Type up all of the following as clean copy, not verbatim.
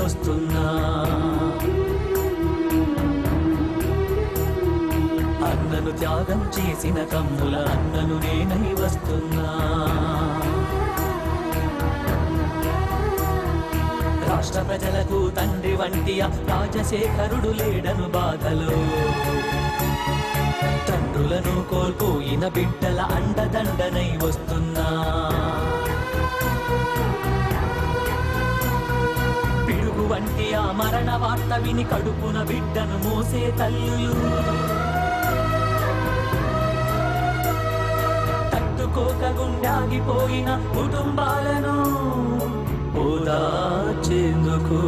వస్తున్నా. అన్నను త్యాగం చేసిన కమ్ముల అన్నను నేనై వస్తున్నా. రాష్ట్ర ప్రజలకు తండ్రి వంటి రాజశేఖరుడు లేడను బాధలో. తండ్రులను కోల్పోయిన బిడ్డల అండదండనై వస్తున్నా. పిడుగు వంటి ఆ మరణ వార్త విని కడుపున బిడ్డను మోసే తల్లులు. తట్టుకోక గుండాగిపోయిన కుటుంబాలను ఓదార్చేందుకు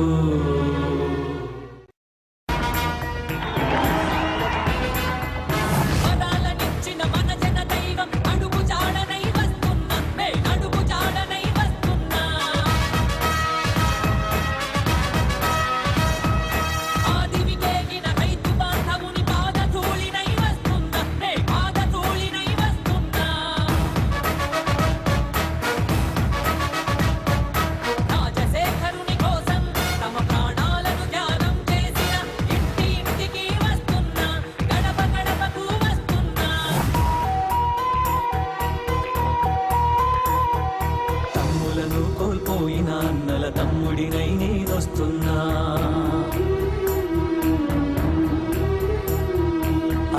కోల్పోయిన అన్నల తమ్ముడినై నేనొస్తున్నా.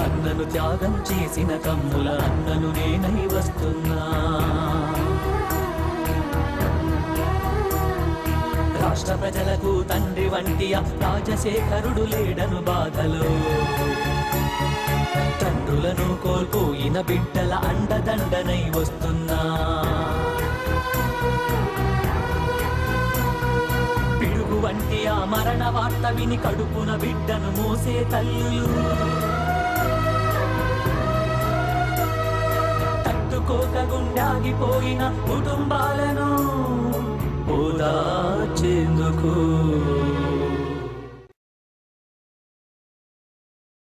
అన్నను త్యాగం చేసిన కమ్ముల అన్నను నేనై వస్తున్నా. రాష్ట్ర ప్రజలకు తండ్రి వంటి రాజశేఖరుడు లేడను బాధలో. తండ్రులను కోల్పోయిన బిడ్డల అండదండనై వస్తున్నా. పిడుగు వంటి ఆ మరణ వార్త విని కడుపున బిడ్డను మోసే తల్లులు. తట్టుకోక గుండాగిపోయిన కుటుంబాలను ఓదార్చేందుకు